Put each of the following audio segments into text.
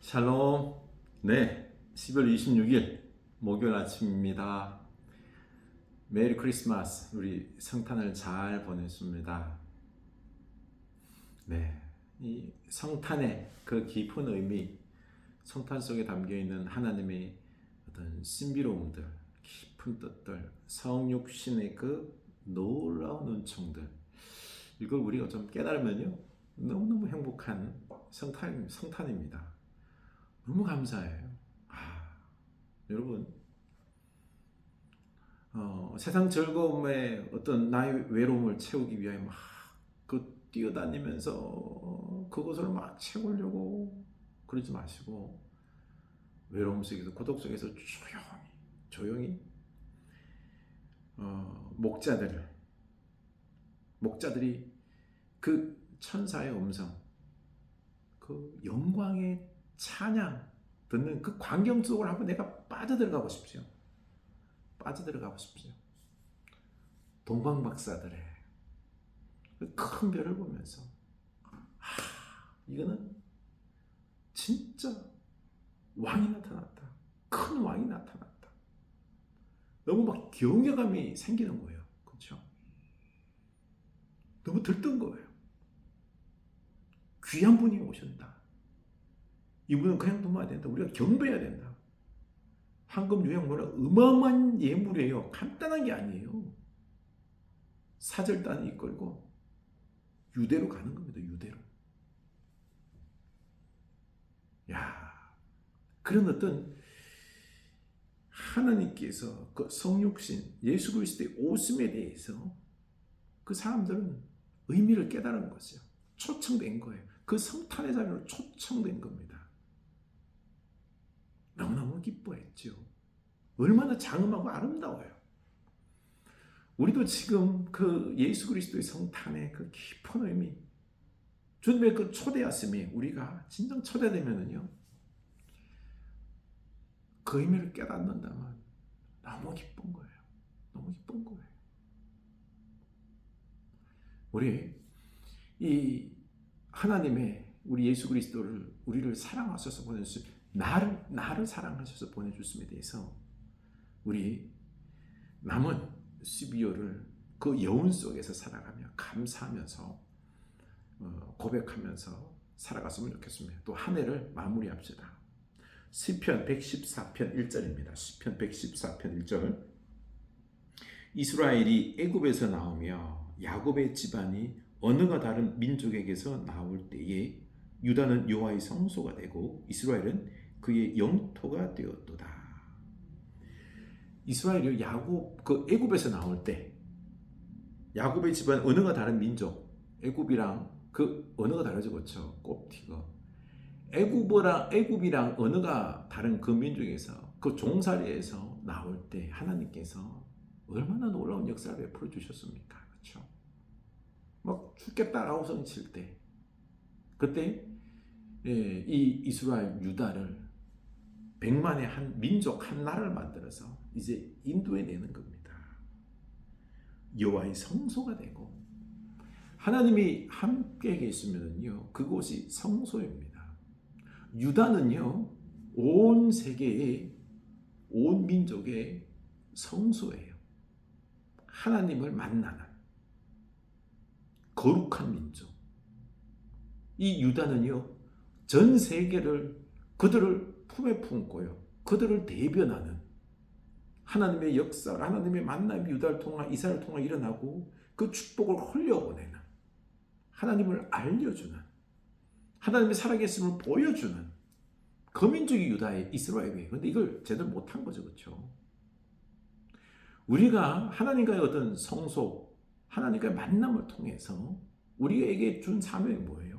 샬롬. 네, 12월 26일 목요일 아침입니다. 메리 크리스마스. 우리 성탄을 잘 보냈습니다. 네, 이 성탄의 그 깊은 의미, 성탄 속에 담겨 있는 하나님의 어떤 신비로움들, 깊은 뜻들, 성육신의 그 놀라운 은총들, 이걸 우리가 좀 깨달으면요, 너무너무 행복한 성탄입니다. 너무 감사해요. 여러분, 세상 즐거움에 어떤 나의 외로움을 채우기 위하여 뛰어다니면서 그것을 막 채우려고 그러지 마시고, 외로움 속에서, 고독 속에서 조용히 목자들이 그 천사의 음성, 그 영광의 찬양 듣는 그 광경 속을 한번 내가 빠져들어가 보십시오. 동방박사들의 그 큰 별을 보면서 이거는 진짜 왕이 나타났다. 큰 왕이 나타났다. 너무 막 경외감이 생기는 거예요. 그렇죠? 너무 들뜬 거예요. 귀한 분이 오신다. 이분은 그냥 두면 된다. 우리가 경배해야 된다. 황금 유향모는 어마어마한 예물이에요. 간단한 게 아니에요. 사절단이 이끌고 유대로 가는 겁니다. 유대로. 그런 어떤 하나님께서 그 성육신 예수 그리스도의 오심에 대해서 그 사람들은 의미를 깨달은 것이요. 초청된 거예요. 그 성탄의 자리로 초청된 겁니다. 너무너무 기뻐했죠. 얼마나 장엄하고 아름다워요. 우리도 지금 그 예수 그리스도의 성탄의 그 깊은 의미, 주님의 그 초대하심이 우리가 진정 초대되면은요, 그 의미를 깨닫는다면 너무 기쁜 거예요. 너무 기쁜 거예요. 이 하나님의 우리 예수 그리스도를 우리를 사랑하셔서 보내주신 나를 사랑하셔서 보내주심에 대해서 우리 남은 12월을 그 여운 속에서 살아가며 감사하면서 고백하면서 살아갔으면 좋겠습니다. 또 한 해를 마무리합시다. 시편 114편 1절입니다. 시편 114편 1절. 이스라엘이 애굽에서 나오며 야곱의 집안이 어느가 다른 민족에게서 나올 때에 유다는 여호와의 성소가 되고 이스라엘은 그의 영토가 되었도다. 이스라엘이 애굽에서 나올 때 야곱의 집안 언어가 다른 민족, 애굽이랑 그 언어가 다르죠, 그렇죠? 꼽티거. 애굽이랑 언어가 다른 그 민족에서 그 종살이에서 나올 때 하나님께서 얼마나 놀라운 역사를 베풀어 주셨습니까, 그렇죠? 막 죽겠다라고 소리칠 때 그때 이 이스라엘 유다를 100만의 한 민족 한 나라를 만들어서 이제 인도해 내는 겁니다. 여호와의 성소가 되고 하나님이 함께 계시면요 그곳이 성소입니다. 유다는요 온 세계의 온 민족의 성소예요. 하나님을 만나는 거룩한 민족. 이 유다는요 전 세계를 그들을 품에 품고요 그들을 대변하는 하나님의 역사, 하나님의 만남이 유다를 통한 이스라엘을 통해 일어나고 그 축복을 흘려보내는 하나님을 알려주는 하나님의 살아계심을 보여주는 그 민족이 유다의 이스라엘이에요. 그런데 이걸 제대로 못한 거죠, 그렇죠? 우리가 하나님과의 어떤 성소, 하나님과의 만남을 통해서 우리에게 준 사명이 뭐예요?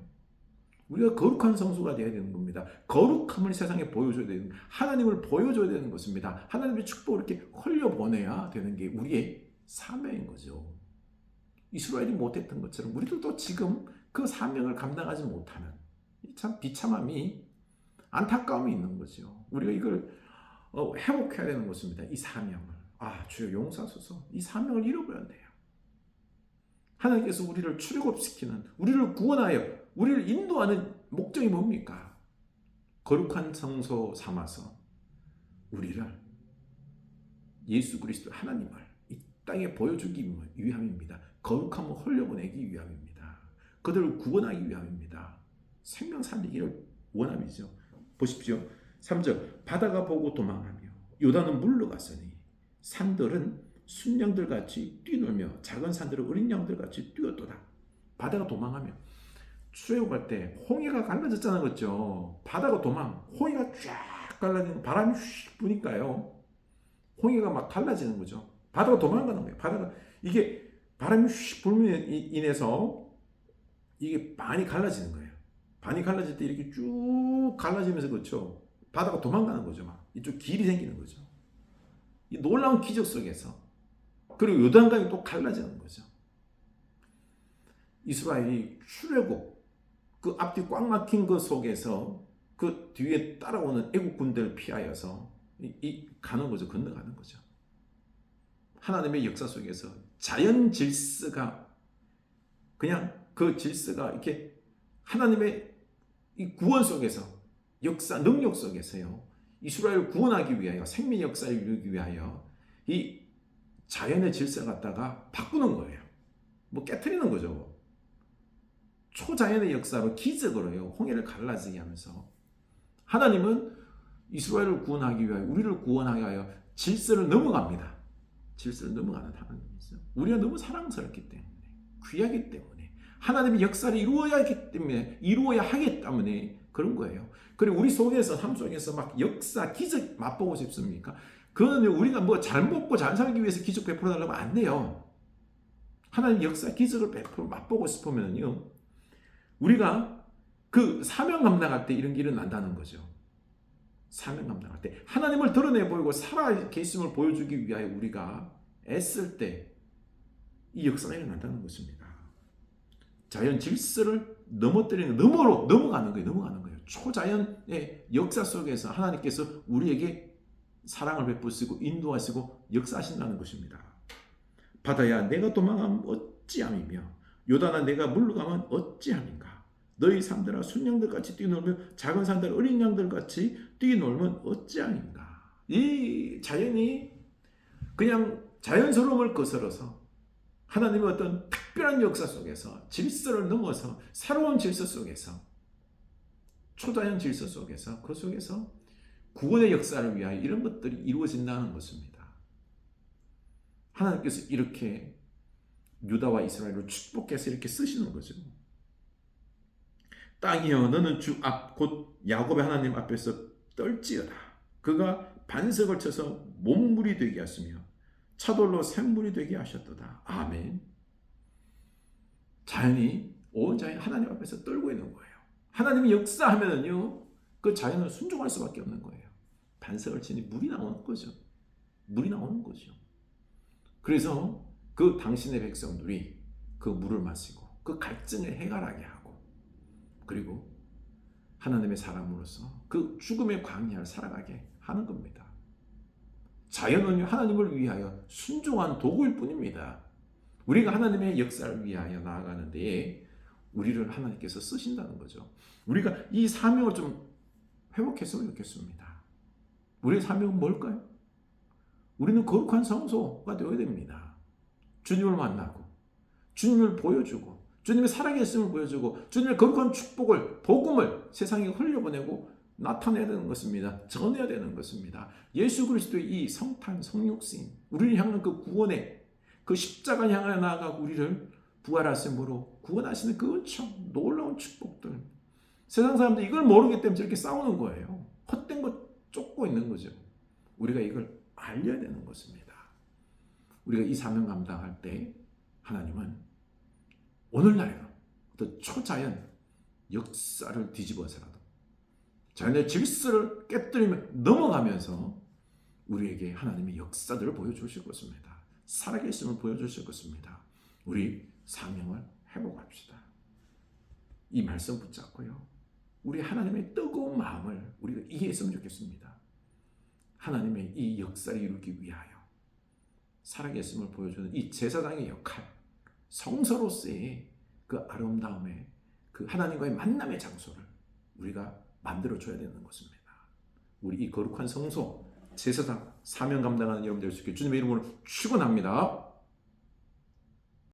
우리가 거룩한 성소가 되어야 되는 겁니다. 거룩함을 세상에 보여줘야 되는, 하나님을 보여줘야 되는 것입니다. 하나님의 축복을 이렇게 흘려보내야 되는 게 우리의 사명인 거죠. 이스라엘이 못했던 것처럼 우리들도 지금 그 사명을 감당하지 못하는 참 비참함이, 안타까움이 있는 거죠. 우리가 이걸 회복해야 되는 것입니다. 이 사명을. 주여 용서하소서. 이 사명을 잃어버렸네요. 하나님께서 우리를 출애굽시키는, 우리를 구원하여 우리를 인도하는 목적이 뭡니까? 거룩한 성소 삼아서 우리를 예수 그리스도 하나님을 이 땅에 보여주기 위함입니다. 거룩함을 흘려보내기 위함입니다. 그들을 구원하기 위함입니다. 생명 살리기를 원함이죠. 보십시오. 3절 바다가 보고 도망하며 요단은 물러갔으니 산들은 순양들 같이 뛰놀며 작은 산들은 어린 양들 같이 뛰었도다. 바다가 도망하며 출애굽할 때 홍해가 갈라졌잖아요. 그렇죠? 바다가 홍해가 쫙 갈라지는 바람이 휙 부니까요. 홍해가 막 갈라지는 거죠. 바다가 도망가는 거예요. 바다가 이게 바람이 휙 불면 인해서 이게 반이 갈라지는 거예요. 반이 갈라질 때 이렇게 쭉 갈라지면서 그렇죠. 바다가 도망가는 거죠. 막 이쪽 길이 생기는 거죠. 이 놀라운 기적 속에서 그리고 요단강이 또 갈라지는 거죠. 이스라엘이 출애굽 그 앞뒤 꽉 막힌 그 속에서 그 뒤에 따라오는 애국 군대를 피하여서 가는 거죠. 건너가는 거죠. 하나님의 역사 속에서 자연 질서가 그냥 그 질서가 이렇게 하나님의 이 구원 속에서 역사 능력 속에서요. 이스라엘을 구원하기 위하여 생명 역사를 이루기 위하여 이 자연의 질서 갖다가 바꾸는 거예요. 뭐 깨트리는 거죠. 초자연의 역사로 기적으로요. 홍해를 갈라지게 하면서 하나님은 이스라엘을 구원하기 위하여 우리를 구원하기 위하여 질서를 넘어갑니다. 질서를 넘어가는 하나님이죠. 우리가 너무 사랑스럽기 때문에 귀하기 때문에 하나님의 역사를 이루어야 하기 때문에 그런 거예요. 그리고 우리 속에서 삶 속에서 막 역사 기적 맛보고 싶습니까? 그거는 우리가 뭐 잘 먹고 잘 살기 위해서 기적 베풀어 달라고 안 돼요. 하나님 역사 기적을 맛보고 싶으면요. 우리가 그 사명 감당할 때 이런 게 일어난다는 거죠. 사명 감당할 때 하나님을 드러내 보이고 살아 계심을 보여주기 위하여 우리가 애쓸 때 이 역사가 일어난다는 것입니다. 자연 질서를 넘어가는 거예요. 초자연의 역사 속에서 하나님께서 우리에게 사랑을 베푸시고 인도하시고 역사하신다는 것입니다. 바다야 내가 도망하면 어찌함이며 요단아 내가 물러가면 어찌함인가. 너희 산들아 순양들 같이 뛰놀며 작은 산들 어린 양들 같이 뛰놀면 어찌함인가. 이 자연이 그냥 자연스러움을 거스러서 하나님의 어떤 특별한 역사 속에서 질서를 넘어서 새로운 질서 속에서 초자연 질서 속에서 그 속에서 구원의 역사를 위하여 이런 것들이 이루어진다는 것입니다. 하나님께서 이렇게 유다와 이스라엘을 축복해서 이렇게 쓰시는 거죠. 땅이여 너는 주 앞 곧 야곱의 하나님 앞에서 떨지어다. 그가 반석을 쳐서 몸물이 되게 하시며 차돌로 샘물이 되게 하셨도다. 아멘. 자연이 온 자연 하나님 앞에서 떨고 있는 거예요. 하나님이 역사하면은요 그 자연을 순종할 수밖에 없는 거예요. 반석을 치니 물이 나오는 거죠. 물이 나오는 거죠. 그래서 그 당신의 백성들이 그 물을 마시고 그 갈증을 해결하게 하고 그리고 하나님의 사람으로서 그 죽음의 광야를 살아가게 하는 겁니다. 자연은 하나님을 위하여 순종한 도구일 뿐입니다. 우리가 하나님의 역사를 위하여 나아가는 데에 우리를 하나님께서 쓰신다는 거죠. 우리가 이 사명을 좀 회복했으면 좋겠습니다. 우리의 사명은 뭘까요? 우리는 거룩한 성소가 되어야 됩니다. 주님을 만나고 주님을 보여주고 주님의 살아계심을 보여주고 주님의 거룩한 축복을 복음을 세상에 흘려보내고 나타내야 되는 것입니다. 전해야 되는 것입니다. 예수 그리스도의 이 성탄 성육신 우리를 향한 그 구원의 그 십자가 향하여 나아가고 우리를 부활하심으로 구원하시는 그 은총 놀라운 축복들 세상 사람들이 이걸 모르기 때문에 저렇게 싸우는 거예요. 헛된 것 쫓고 있는 거죠. 우리가 이걸 알려야 되는 것입니다. 우리가 이 사명 감당할 때 하나님은 오늘날에도 더 초자연 역사를 뒤집어서라도 자연의 질서를 깨뜨리며 넘어가면서 우리에게 하나님의 역사들을 보여주실 것입니다. 살아계심을 보여주실 것입니다. 우리 사명을 회복합시다. 이 말씀 붙잡고요. 우리 하나님의 뜨거운 마음을 우리가 이해했으면 좋겠습니다. 하나님의 이 역사를 이루기 위하여 살아계심을 보여주는 이 제사장의 역할, 성서로서의 그 아름다움의 그 하나님과의 만남의 장소를 우리가 만들어줘야 되는 것입니다. 우리 이 거룩한 성소, 제사장, 사명 감당하는 여러분 될 수 있게 주님의 이름으로 축원합니다.